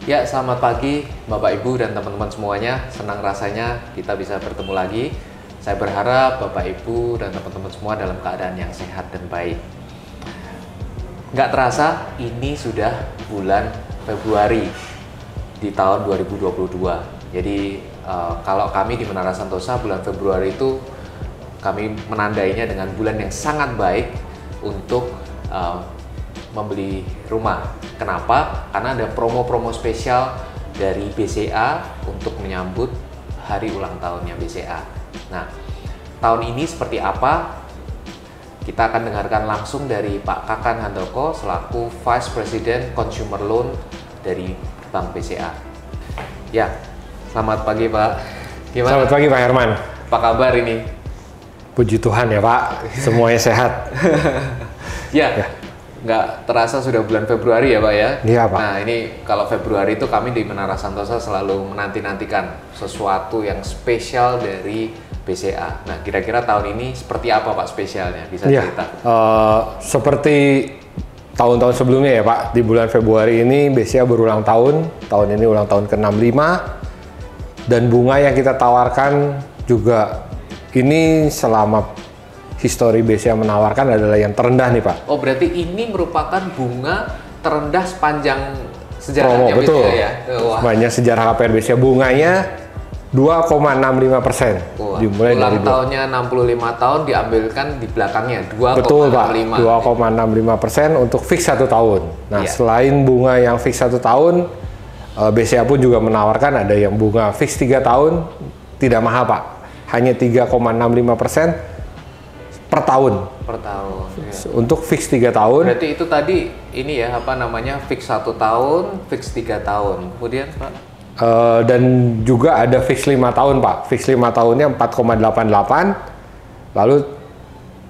Ya, selamat pagi Bapak Ibu dan teman-teman semuanya. Senang rasanya kita bisa bertemu lagi. Saya berharap Bapak Ibu dan teman-teman semua dalam keadaan yang sehat dan baik. Nggak terasa, ini sudah bulan Februari di tahun 2022. Jadi kalau kami di Menara Santosa, bulan Februari itu kami menandainya dengan bulan yang sangat baik untuk membeli rumah. Kenapa? Karena ada promo-promo spesial dari BCA untuk menyambut hari ulang tahunnya BCA. Nah, tahun ini seperti apa? Kita akan dengarkan langsung dari Pak Kakan Handoko selaku Vice President Consumer Loan dari Bank BCA. Ya, selamat pagi Pak. Gimana? Selamat pagi Pak Herman. Apa kabar ini? Puji Tuhan ya Pak, semuanya sehat. Ya. Nggak terasa sudah bulan Februari ya Pak ya? Iya Pak. Nah ini kalau Februari itu kami di Menara Santosa selalu menanti-nantikan sesuatu yang spesial dari BCA. Nah kira-kira tahun ini seperti apa Pak spesialnya? Bisa cerita? Seperti tahun-tahun sebelumnya ya Pak, di bulan Februari ini BCA berulang tahun ini ulang tahun ke-65, dan bunga yang kita tawarkan juga ini selama histori BCA menawarkan adalah yang terendah nih Pak. Oh berarti ini merupakan bunga terendah sepanjang sejarahnya BCA betul. Ya? Sepanjang sejarah KPR BCA bunganya 2,65%. Dimulai ulang dari tahunnya 65 tahun diambilkan di belakangnya 2,65. Betul Pak, 2,65% untuk fix 1 tahun. Nah selain bunga yang fix 1 tahun, BCA pun juga menawarkan ada yang bunga fix 3 tahun, tidak mahal Pak, hanya 3,65% per tahun. Per tahun. Ya. Untuk fix 3 tahun. Berarti itu tadi ini ya apa namanya fix 1 tahun, fix 3 tahun. Kemudian Pak? Dan juga ada fix 5 tahun Pak. Fix 5 tahunnya 4,88. Lalu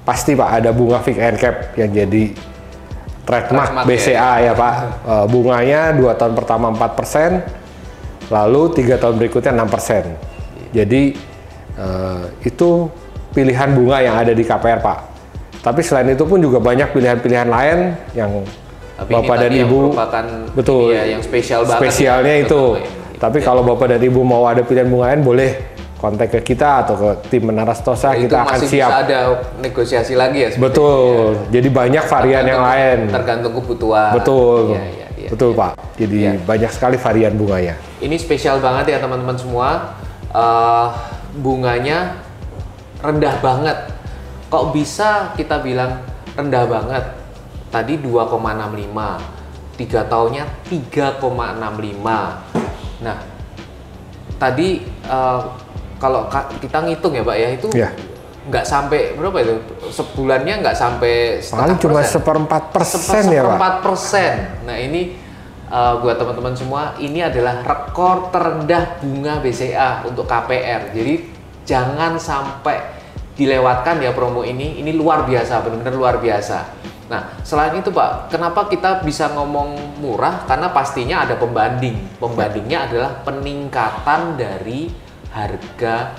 pasti Pak ada bunga fix and cap yang jadi trademark BCA ya Pak. Bunganya 2 tahun pertama 4%, lalu 3 tahun berikutnya 6%. Jadi itu pilihan bunga yang ada di KPR Pak. Tapi selain itu pun juga banyak pilihan-pilihan lain yang Bapak dan Ibu betul ya, yang spesial banget. Spesialnya ya, itu. Tapi kalau Bapak dan Ibu mau ada pilihan bunga lain boleh kontak ke kita atau ke tim Menara Santosa, kita akan siap. Bisa ada negosiasi lagi ya. Betul. Ya. Jadi banyak varian yang lain. Tergantung kebutuhan. Betul. Betul Pak. Jadi banyak sekali varian bunganya. Ini spesial banget ya teman-teman semua. Bunganya rendah banget. Kok bisa kita bilang rendah banget? Tadi 2,65, 3 tahunnya 3,65. Nah, tadi kalau kita ngitung ya Pak ya, itu nggak sampai berapa itu? Sebulannya nggak sampai paling cuma 1/4% ya Pak. 1/4%. Nah ini buat teman-teman semua, ini adalah rekor terendah bunga BCA untuk KPR. Jadi jangan sampai dilewatkan ya promo ini luar biasa, benar-benar luar biasa. Nah, selain itu Pak, kenapa kita bisa ngomong murah? Karena pastinya ada pembanding. Pembandingnya adalah peningkatan dari harga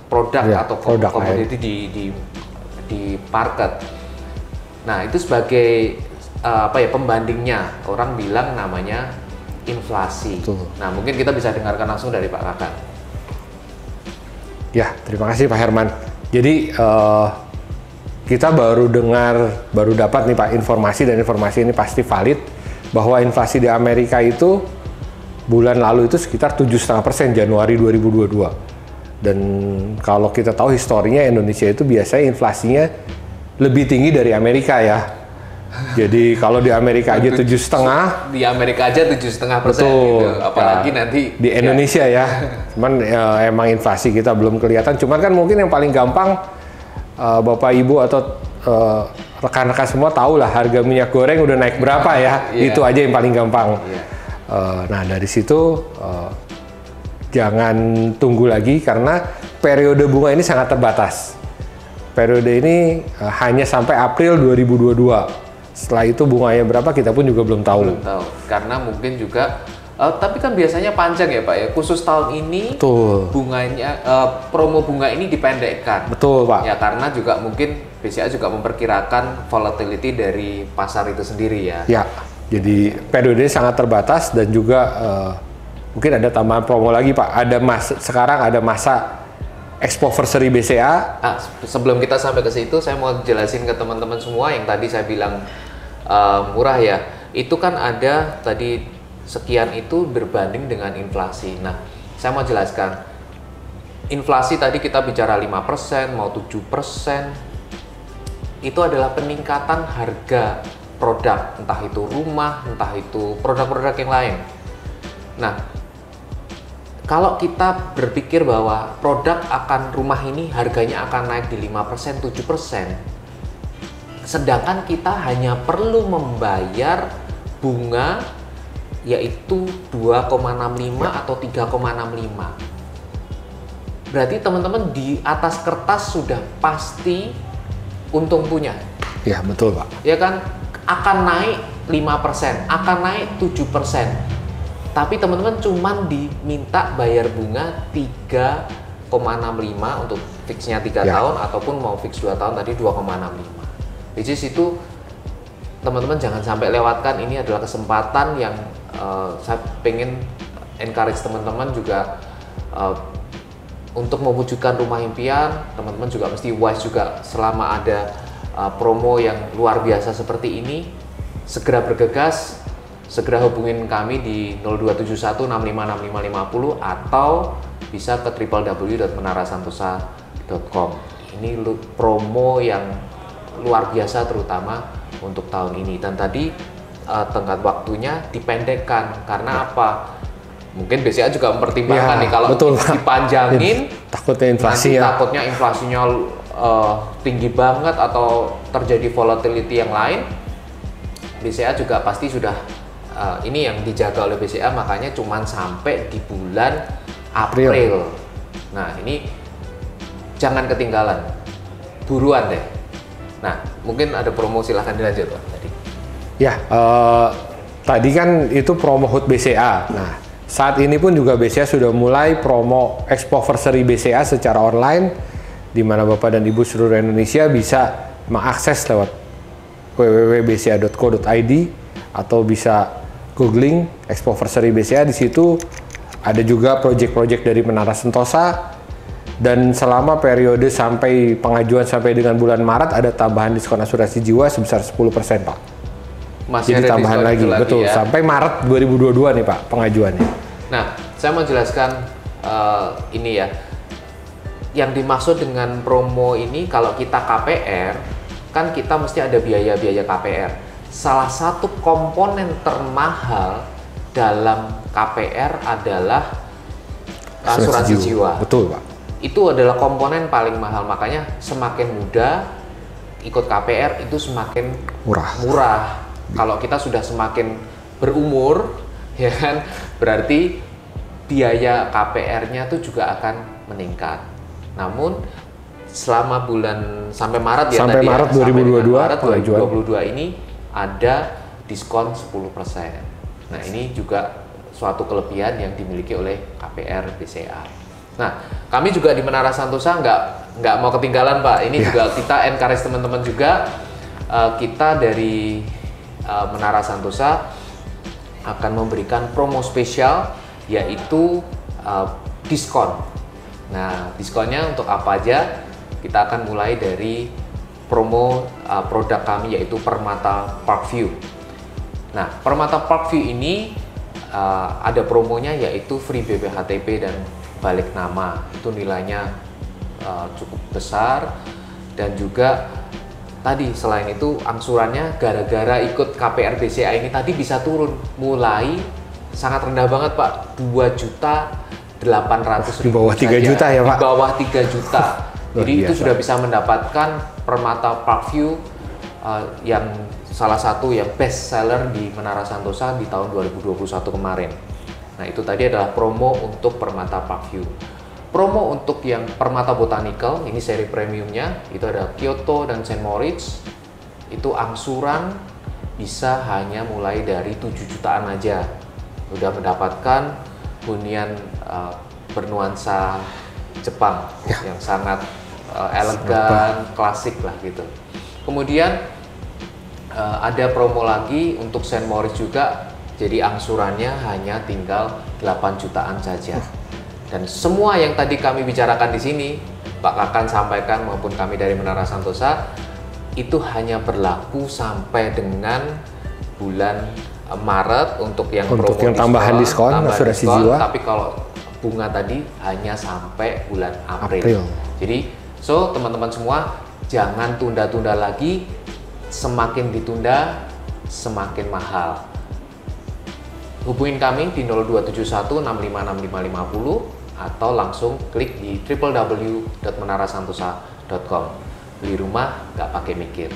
produk atau komoditi di market. Nah, itu sebagai pembandingnya. Orang bilang namanya inflasi. Betul. Nah, mungkin kita bisa dengarkan langsung dari Pak Kakan. Ya, terima kasih Pak Herman. Jadi kita baru dapat nih Pak informasi, dan informasi ini pasti valid, bahwa inflasi di Amerika itu bulan lalu itu sekitar 7,5% Januari 2022. Dan kalau kita tahu historinya Indonesia itu biasanya inflasinya lebih tinggi dari Amerika ya. Jadi kalau di Amerika aja 7,5, di Amerika aja 7,5%, betul, gitu. Apalagi nanti di Indonesia ya. Cuman emang inflasi kita belum kelihatan. Cuman kan mungkin yang paling gampang Bapak Ibu atau rekan-rekan semua tahu lah harga minyak goreng udah naik berapa ya. Itu aja yang paling gampang. Nah dari situ jangan tunggu lagi, karena periode bunga ini sangat terbatas. Periode ini hanya sampai April 2022. Setelah itu bunganya berapa kita pun juga belum tahu. Belum tahu. Karena mungkin juga tapi kan biasanya panjang ya Pak ya. Khusus tahun ini bunganya promo bunga ini dipendekkan. Betul Pak. Ya karena juga mungkin BCA juga memperkirakan volatility dari pasar itu sendiri ya. Ya. Jadi periodenya sangat terbatas dan juga mungkin ada tambahan promo lagi Pak. Sekarang ada masa Expoversary BCA. Sebelum kita sampai ke situ, saya mau jelasin ke teman-teman semua yang tadi saya bilang murah ya. Itu kan ada tadi sekian itu berbanding dengan inflasi. Nah, saya mau jelaskan. Inflasi tadi kita bicara 5%, mau 7%. Itu adalah peningkatan harga produk, entah itu rumah, entah itu produk-produk yang lain. Nah, kalau kita berpikir bahwa produk rumah ini harganya akan naik di 5%, 7%, sedangkan kita hanya perlu membayar bunga yaitu 2,65 atau 3,65. Berarti teman-teman di atas kertas sudah pasti untung punya. Ya, betul Pak. Ya kan? Akan naik 5%, akan naik 7%. Tapi teman-teman cuman diminta bayar bunga 3,65 untuk fixnya 3 tahun ataupun mau fix 2 tahun tadi 2,65. Which is itu teman-teman jangan sampai lewatkan, ini adalah kesempatan yang saya pengen encourage teman-teman juga untuk mewujudkan rumah impian. Teman-teman juga mesti wise juga selama ada promo yang luar biasa seperti ini, segera bergegas, segera hubungin kami di 0271656550 atau bisa ke www.menarasantosa.com. Ini promo yang luar biasa terutama untuk tahun ini, dan tadi tenggat waktunya dipendekkan karena apa? Mungkin BCA juga mempertimbangkan nih kalau dipanjangin takutnya inflasinya tinggi banget atau terjadi volatility yang lain. BCA juga pasti sudah ini yang dijaga oleh BCA, makanya cuman sampai di bulan April. Nah, ini jangan ketinggalan, buruan deh. Nah, mungkin ada promo, silahkan dilanjut Pak tadi. Ya, tadi kan itu promo HUT BCA. Nah, saat ini pun juga BCA sudah mulai promo Expoversary BCA secara online, di mana Bapak dan Ibu seluruh Indonesia bisa mengakses lewat www.bca.co.id atau bisa googling Expoversary BCA. Di situ ada juga project-project dari Menara Sentosa, dan selama periode sampai pengajuan sampai dengan bulan Maret ada tambahan diskon asuransi jiwa sebesar 10% Pak. Masih jadi ada tambahan lagi, betul ya? Sampai Maret 2022 nih Pak pengajuannya. Nah, saya mau jelaskan ini ya, yang dimaksud dengan promo ini, kalau kita KPR kan kita mesti ada biaya-biaya KPR. Salah satu komponen termahal dalam KPR adalah asuransi jiwa. Betul Pak. Itu adalah komponen paling mahal, makanya semakin muda ikut KPR itu semakin murah. Kalau kita sudah semakin berumur, ya kan, berarti biaya KPR-nya tuh juga akan meningkat. Namun selama bulan sampai Maret ya, sampai tadi Maret ya, 2022, Maret 2022 ini ada diskon 10%. Nah, ini juga suatu kelebihan yang dimiliki oleh KPR BCA. Nah, kami juga di Menara Santosa nggak mau ketinggalan Pak. Ini juga kita encourage teman-teman juga. Kita dari Menara Santosa akan memberikan promo spesial, yaitu diskon. Nah, diskonnya untuk apa aja? Kita akan mulai dari promo produk kami, yaitu Permata Parkview. Nah, Permata Parkview ini ada promonya, yaitu free BPHTP dan balik nama. Itu nilainya cukup besar, dan juga tadi selain itu angsurannya gara-gara ikut KPR BCA ini tadi bisa turun, mulai sangat rendah banget Pak, 2.800.000 di bawah 3 juta ya Pak. Di bawah 3 juta. Jadi itu sudah bisa mendapatkan Permata Parkview yang salah satu yang best seller di Menara Santosa di tahun 2021 kemarin. Nah, itu tadi adalah promo untuk Permata Parkview. Promo untuk yang Permata Botanical, ini seri premiumnya, itu ada Kyoto dan St. Moritz. Itu angsuran bisa hanya mulai dari 7 jutaan aja. Udah mendapatkan hunian bernuansa Jepang yang sangat elegan, klasik lah gitu. Kemudian ada promo lagi untuk Saint Moritz juga. Jadi angsurannya hanya tinggal 8 jutaan saja. Dan semua yang tadi kami bicarakan di sini, Pak Kakan sampaikan maupun kami dari Menara Santosa, itu hanya berlaku sampai dengan bulan Maret untuk yang promo tambahan diskon, asuransi jiwa. Tapi kalau bunga tadi hanya sampai bulan April. Jadi, teman-teman semua jangan tunda-tunda lagi. Semakin ditunda, semakin mahal. Hubungin kami di 0271656550 atau langsung klik di www.menarasantosa.com. Beli rumah nggak pakai mikir.